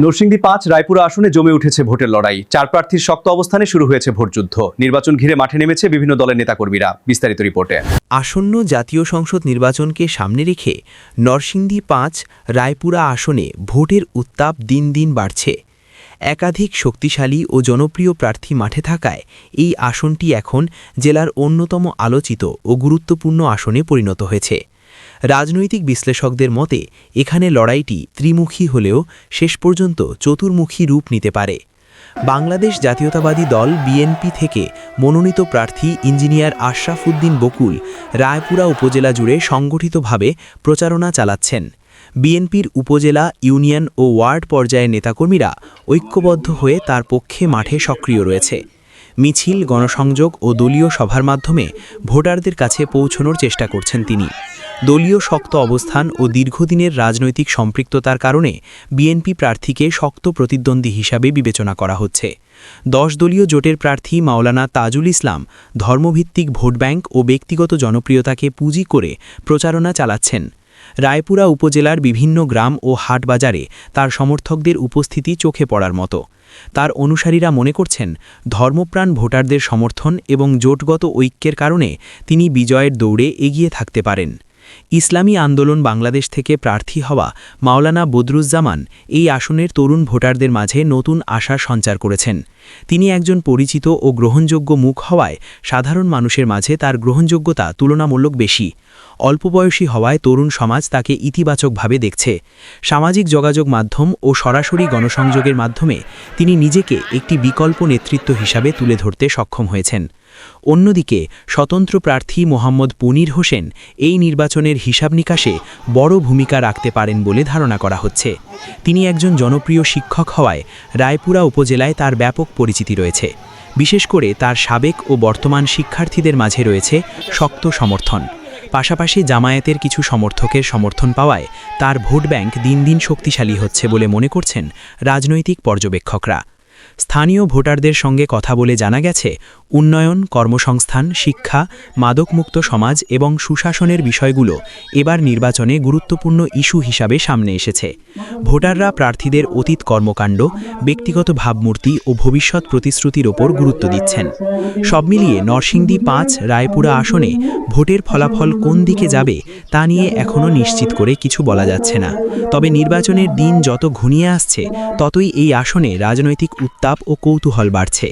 নরসিংদী ৫ রায়পুরা আসনে জমে উঠেছে ভোটের লড়াই। চার প্রার্থীর শক্ত অবস্থানে শুরু হয়েছে ভোটযুদ্ধ। নির্বাচন ঘিরে মাঠে নেমেছে বিভিন্ন দলের নেতাকর্মীরা। বিস্তারিত রিপোর্টে। আসন্ন জাতীয় সংসদ নির্বাচনকে সামনে রেখে নরসিংদী ৫ রায়পুরা আসনে ভোটের উত্তাপ দিন দিন বাড়ছে। একাধিক শক্তিশালী ও জনপ্রিয় প্রার্থী মাঠে থাকায় এই আসনটি এখন জেলার অন্যতম আলোচিত ও গুরুত্বপূর্ণ আসনে পরিণত হয়েছে। রাজনৈতিক বিশ্লেষকদের মতে এখানে লড়াইটি ত্রিমুখী হলেও শেষ পর্যন্ত চতুর্মুখী রূপ নিতে পারে। বাংলাদেশ জাতীয়তাবাদী দল বিএনপি থেকে মনোনীত প্রার্থী ইঞ্জিনিয়ার আশরাফ উদ্দিন বকুল রায়পুরা উপজেলা জুড়ে সংগঠিতভাবে প্রচারণা চালাচ্ছেন। বিএনপির উপজেলা, ইউনিয়ন ও ওয়ার্ড পর্যায়ের নেতাকর্মীরা ঐক্যবদ্ধ হয়ে তার পক্ষে মাঠে সক্রিয় রয়েছে। মিছিল, গণসংযোগ ও দলীয় সভার মাধ্যমে ভোটারদের কাছে পৌঁছানোর চেষ্টা করছেন তিনি। দলীয় শক্ত অবস্থান ও দীর্ঘদিনের রাজনৈতিক সম্পৃক্ততার কারণে বিএনপি প্রার্থীকে শক্ত প্রতিদ্বন্দ্বী হিসাবে বিবেচনা করা হচ্ছে। 10 দলীয় জোটের প্রার্থী মাওলানা তাজুল ইসলাম ধর্মভিত্তিক ভোট ব্যাংক ও ব্যক্তিগত জনপ্রিয়তাকে পুঁজি করে প্রচারণা চালাচ্ছেন। রায়পুরা উপজেলার বিভিন্ন গ্রাম ও হাট বাজারে তার সমর্থকদের উপস্থিতি চোখে পড়ার মতো। তার অনুসারীরা মনে করছেন, ধর্মপ্রাণ ভোটারদের সমর্থন এবং জোটগত ঐক্যের কারণে তিনি বিজয়ের দৌড়ে এগিয়ে থাকতে পারেন। ইসলামী আন্দোলন বাংলাদেশ থেকে প্রার্থী হওয়া মাওলানা বদরুজ্জামান এই আসনের তরুণ ভোটারদের মাঝে নতুন আশার সঞ্চার করেছেন। তিনি একজন পরিচিত ও গ্রহণযোগ্য মুখ হওয়ায় সাধারণ মানুষের মাঝে তার গ্রহণযোগ্যতা তুলনামূলক বেশি। অল্প বয়সী হওয়ায় তরুণ সমাজ তাকে ইতিবাচকভাবে দেখছে। সামাজিক যোগাযোগ মাধ্যম ও সরাসরি গণসংযোগের মাধ্যমে তিনি নিজেকে একটি বিকল্প নেতৃত্ব হিসাবে তুলে ধরতে সক্ষম হয়েছেন। অন্যদিকে স্বতন্ত্র প্রার্থী মোহাম্মদ পুনির হোসেন এই নির্বাচনের হিসাব নিকাশে বড় ভূমিকা রাখতে পারেন বলে ধারণা করা হচ্ছে। তিনি একজন জনপ্রিয় শিক্ষক হওয়ায় রায়পুরা উপজেলায় তার ব্যাপক পরিচিতি রয়েছে। বিশেষ করে তার সাবেক ও বর্তমান শিক্ষার্থীদের মাঝে রয়েছে শক্ত সমর্থন। পাশাপাশি জামায়াতের কিছু সমর্থকের সমর্থন পাওয়ায় তার ভোট ব্যাংক দিন দিন শক্তিশালী হচ্ছে বলে মনে করছেন রাজনৈতিক পর্যবেক্ষকরা। স্থানীয় ভোটারদের সঙ্গে কথা বলে জানা গেছে, উন্নয়ন, কর্মসংস্থান, শিক্ষা, মাদকমুক্ত সমাজ এবং সুশাসনের বিষয়গুলো এবার নির্বাচনে গুরুত্বপূর্ণ ইস্যু হিসাবে সামনে এসেছে। ভোটাররা প্রার্থীদের অতীত কর্মকাণ্ড, ব্যক্তিগত ভাবমূর্তি ও ভবিষ্যৎ প্রতিশ্রুতির ওপর গুরুত্ব দিচ্ছেন। সব মিলিয়ে নরসিংদী ৫ রায়পুরা আসনে ভোটের ফলাফল কোন দিকে যাবে তা নিয়ে এখনও নিশ্চিত করে কিছু বলা যাচ্ছে না। তবে নির্বাচনের দিন যত ঘনিয়ে আসছে ততই এই আসনে রাজনৈতিক উত্তাপ ও কৌতূহল বাড়ছে।